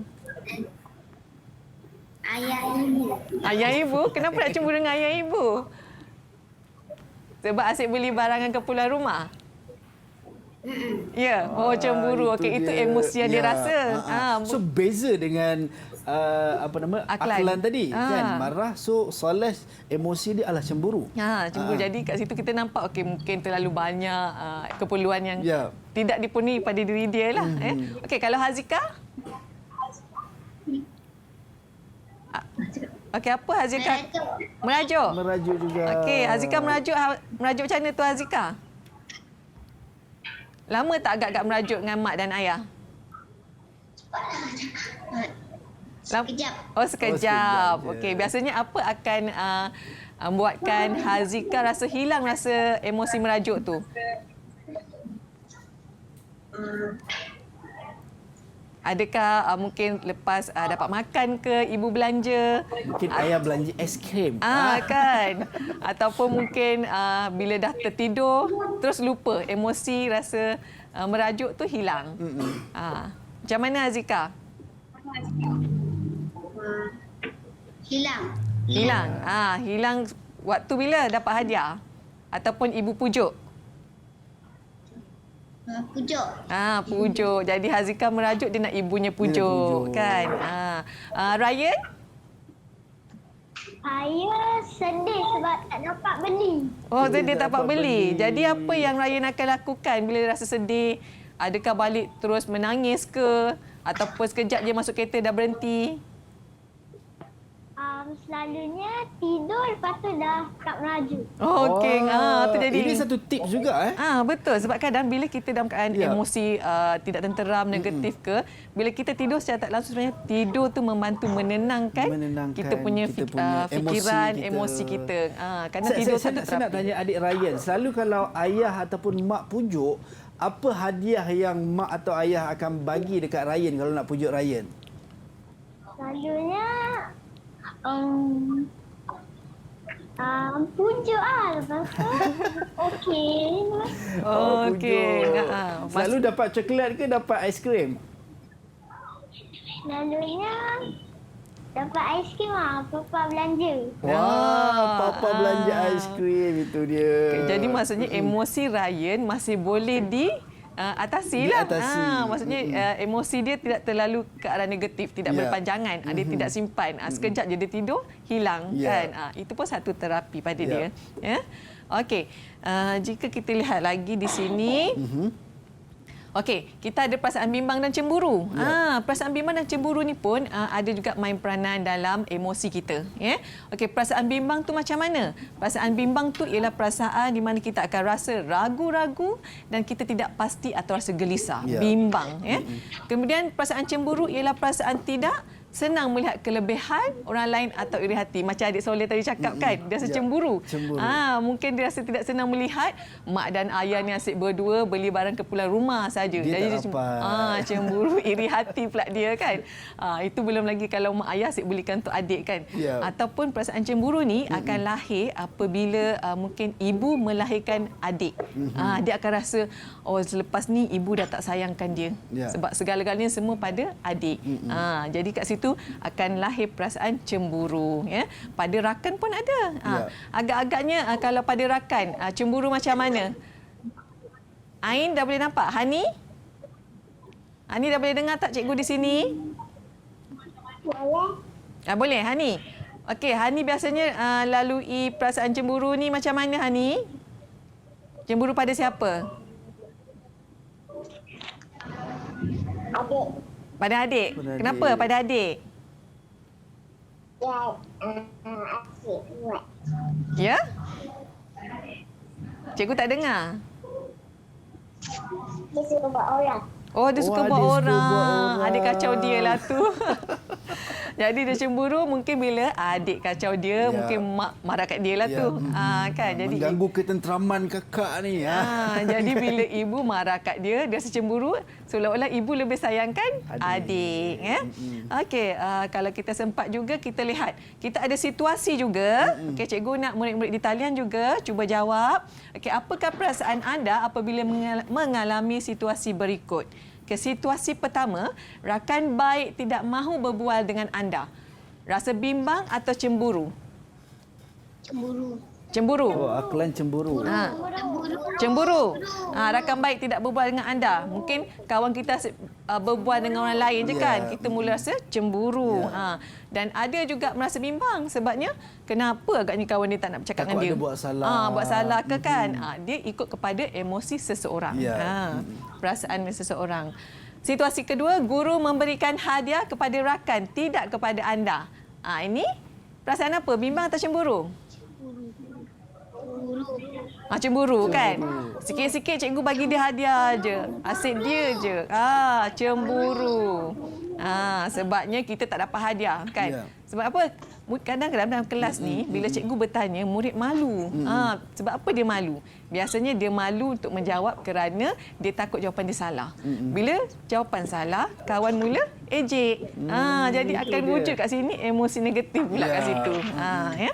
Ayah ibu. Ayah ibu? Kenapa nak cemburu dengan ayah ibu? Sebab asyik beli barangan keperluan rumah? Ya, cemburu. Okey, itu emosi yang dia rasa. So beza dengan Aklan tadi kan, marah. So Soleh emosi dia adalah cemburu. Cemburu. Jadi kat situ kita nampak okey, mungkin terlalu banyak keperluan yang tidak dipenuhi pada diri dia lah. Okey, kalau Hazika? Okey, apa Hazika? Merajuk. Merajuk juga. Okey, Hazika merajuk macam mana tu, Hazika? Lama tak agak-agak merajuk dengan mak dan ayah? Sekejap. Sekejap. Okey, biasanya apa akan membuatkan Hazika rasa hilang rasa emosi merajuk tu? Adakah mungkin lepas dapat makan ke, ibu belanja? Mungkin ayah belanja aiskrim. Kan? Ataupun mungkin bila dah tertidur, terus lupa, emosi rasa merajuk tu hilang. Macam mana, Azika? Hilang. Hilang waktu bila dapat hadiah? Ataupun ibu pujuk? Pujuk. Jadi Hazika merajuk, dia nak ibunya pujuk. Kan? Ryan? Saya sedih sebab tak dapat beli. Sedih tak dapat beli. Jadi apa yang Ryan akan lakukan bila rasa sedih? Adakah balik terus menangis ke? Ataupun sekejap je masuk kereta dah berhenti? Selalunya tidur, lepas tu dah tak merajuk. Okey, tu jadi. Ini satu tips juga Betul, sebab kadang bila kita dalam keadaan emosi tidak tenteram, negatif ke, bila kita tidur secara tak langsung sebenarnya tidur tu membantu menenangkan kita punya fikiran, emosi kita. Kerana tidur saya nak tanya adik Ryan, selalu kalau ayah ataupun mak pujuk, apa hadiah yang mak atau ayah akan bagi dekat Ryan kalau nak pujuk Ryan? Selalunya pujuk lepas tu okey. Selalu dapat coklat ke dapat aiskrim? Selalunya Dapat aiskrim Papa belanja. Wah, Papa belanja aiskrim itu dia. Jadi maksudnya emosi Ryan masih boleh atasi lah. Diatasi. Maksudnya emosi dia tidak terlalu ke arah negatif, tidak berpanjangan. Dia tidak simpan. Sekejap je dia tidur, hilang kan. Itu pun satu terapi pada dia. Ya. Okey. Jika kita lihat lagi di sini, okey, kita ada perasaan bimbang dan cemburu. Perasaan bimbang dan cemburu ni pun ada juga main peranan dalam emosi kita. Ya. Okey, perasaan bimbang tu macam mana? Perasaan bimbang tu ialah perasaan di mana kita akan rasa ragu-ragu dan kita tidak pasti atau rasa gelisah, bimbang. Ya. Kemudian perasaan cemburu ialah perasaan tidak senang melihat kelebihan orang lain atau iri hati. Macam adik Soleh tadi cakap kan, dia rasa cemburu. Mungkin dia rasa tidak senang melihat mak dan ayah ni asyik berdua beli barang keperluan rumah saja. Dia Jadi cemburu, iri hati pula dia kan. Itu belum lagi kalau mak ayah asyik belikan untuk adik kan. Ataupun perasaan cemburu ni akan lahir apabila mungkin ibu melahirkan adik. Dia akan rasa selepas ni ibu dah tak sayangkan dia. Sebab segala-galanya semua pada adik. Jadi kat situ akan lahir perasaan cemburu. Ya. Pada rakan pun ada. Agak-agaknya kalau pada rakan, cemburu macam mana? Ain dah boleh nampak? Hani dah boleh dengar tak cikgu di sini? Boleh. Boleh, Hani. Okey, Hani biasanya lalui perasaan cemburu ni macam mana, Hani? Cemburu pada siapa? Adik. Pada adik. Kenapa pada adik? Ya, asyik buat. Ya? Cikgu tak dengar. Dia suka buat orang. Dia suka buat orang. Adik kacau dia lah tu. Jadi dia cemburu mungkin bila adik kacau dia, mungkin mak marah kat dia lah tu. Kan? Jadi mengganggu ketenteraman kakak ni. Jadi bila ibu marah kat dia, dia rasa cemburu, seolah-olah ibu lebih sayangkan adik. Ya? Okey, kalau kita sempat juga kita lihat. Kita ada situasi juga. Okey, cikgu nak murid-murid di talian juga cuba jawab. Okey, apakah perasaan anda apabila mengalami situasi berikut? Ke situasi pertama, rakan baik tidak mahu berbual dengan anda. Rasa bimbang atau cemburu? Cemburu. Akalan cemburu. Cemburu. Rakan baik tidak berbual dengan anda. Mungkin kawan kita berbual dengan orang lain je kan. Kita mula rasa cemburu. Dan ada juga merasa bimbang sebabnya kenapa agaknya kawan dia tak nak bercakap dengan dia. Takut ada buat salah. Buat salah ke kan? Dia ikut kepada emosi seseorang. Perasaan seseorang. Situasi kedua, guru memberikan hadiah kepada rakan, tidak kepada anda. Ini perasaan apa? Bimbang atau cemburu? Cemburu kan? Sikit-sikit cikgu bagi dia hadiah je. Asyik dia je. Cemburu. Sebabnya kita tak dapat hadiah kan? Sebab apa? Kadang-kadang dalam kelas ni bila cikgu bertanya, murid malu. Sebab apa dia malu? Biasanya dia malu untuk menjawab kerana dia takut jawapan dia salah. Bila jawapan salah, kawan mula ejek. Jadi akan muncul kat sini emosi negatif pula kat situ. Ya.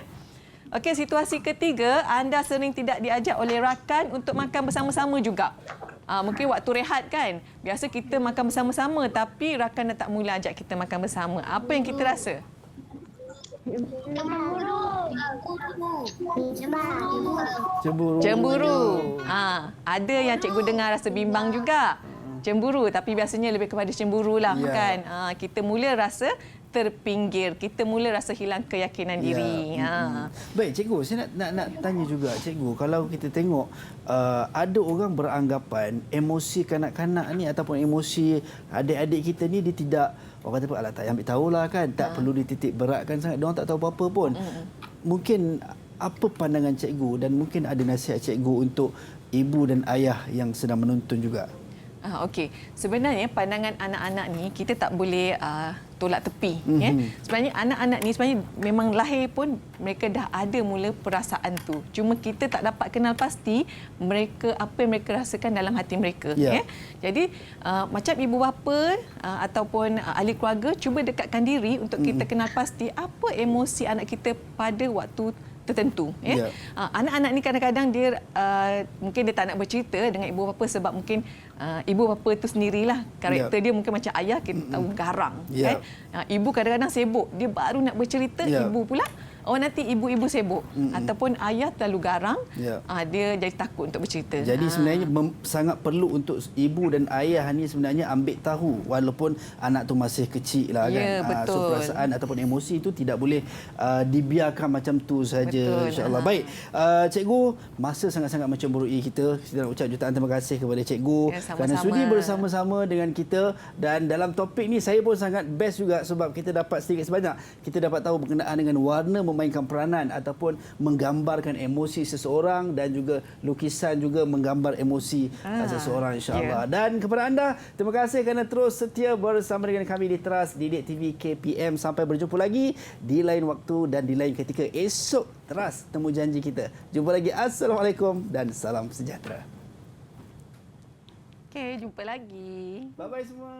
Okey, situasi ketiga, anda sering tidak diajak oleh rakan untuk makan bersama-sama juga. Mungkin waktu rehat kan, biasa kita makan bersama-sama tapi rakan dah tak mula ajak kita makan bersama. Apa yang kita rasa? Cemburu. Ada yang cikgu dengar rasa bimbang juga. Cemburu, tapi biasanya lebih kepada cemburu lah kan. Kita mula rasa terpinggir, kita mula rasa hilang keyakinan diri. Baik, cikgu, saya nak tanya juga cikgu, kalau kita tengok ada orang beranggapan emosi kanak-kanak ni ataupun emosi adik-adik kita ni dia tidak, orang kata alah tak ambil tahulah kan, tak perlu dititik beratkan sangat, dia orang tak tahu apa-apa pun. Mungkin apa pandangan cikgu dan mungkin ada nasihat cikgu untuk ibu dan ayah yang sedang menonton juga? Okey, sebenarnya pandangan anak-anak ni kita tak boleh tolak tepi. Ya? Sebenarnya anak-anak ni sebenarnya memang lahir pun mereka dah ada mula perasaan tu. Cuma kita tak dapat kenal pasti mereka apa yang mereka rasakan dalam hati mereka. Ya? Jadi macam ibu bapa ataupun ahli keluarga cuba dekatkan diri untuk kita kenal pasti apa emosi anak kita pada waktu tertentu. Anak-anak ni kadang-kadang dia mungkin dia tak nak bercerita dengan ibu bapa sebab mungkin ibu bapa itu sendirilah. Karakter dia mungkin macam ayah, kita tahu garang. Ya. Kan? Ibu kadang-kadang sibuk. Dia baru nak bercerita, Ya. ibu pula nanti ibu-ibu sibuk. Ataupun ayah terlalu garang, Ya. dia jadi takut untuk bercerita. Jadi sebenarnya sangat perlu untuk ibu dan ayah ni sebenarnya ambil tahu walaupun anak tu masih kecil lah kan. Ya, So betul. perasaan ataupun emosi tu tidak boleh dibiarkan macam tu saja, Betul. insya-Allah. Baik, cikgu, masa sangat-sangat mencemburui kita. Kita nak ucap jutaan terima kasih kepada cikgu Ya, sama-sama. kerana sudi bersama-sama dengan kita, dan dalam topik ni saya pun sangat best juga sebab kita dapat sedikit sebanyak kita dapat tahu berkenaan dengan warna memainkan peranan ataupun menggambarkan emosi seseorang, dan juga lukisan juga menggambar emosi seseorang, insya-Allah. Dan kepada anda, terima kasih kerana terus setia bersama dengan kami di Teras Didik TV KPM. Sampai berjumpa lagi di lain waktu dan di lain ketika esok. Teras temu janji kita. Jumpa lagi. Assalamualaikum dan salam sejahtera. Okey, jumpa lagi. Bye-bye semua.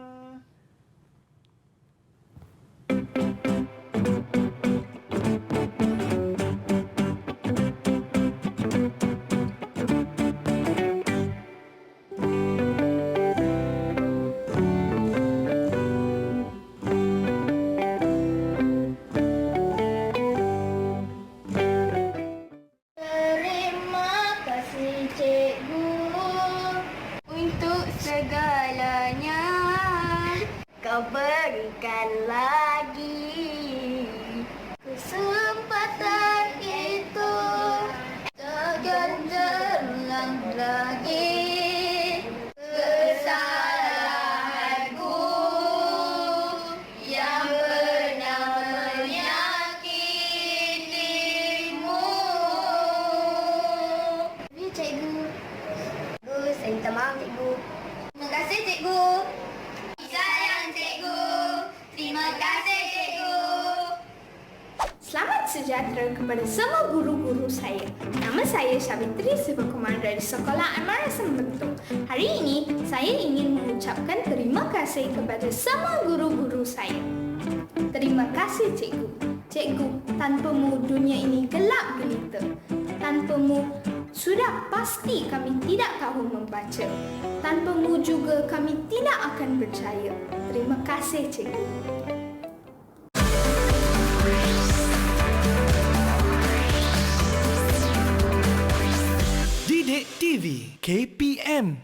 Terima kasih cikgu untuk segalanya. Kau berikan lagi kesempatan itu, takkan terulang lagi kesalahanku yang pernah menyakitimu. Cikgu, saya minta maaf cikgu. Terima kasih cikgu. Sayang cikgu. Terima kasih cikgu. Selamat sejahtera kepada semua guru-guru saya. Nama saya Savitri Sivakumar dari Sekolah Amara Sembentuk. Hari ini, saya ingin mengucapkan terima kasih kepada semua guru-guru saya. Terima kasih cikgu. Cikgu, tanpamu dunia ini gelap gelita. Tanpamu sudah pasti kami tidak tahu membaca. Tanpamu juga kami tidak akan berjaya. Terima kasih cikgu. Didik TV KPM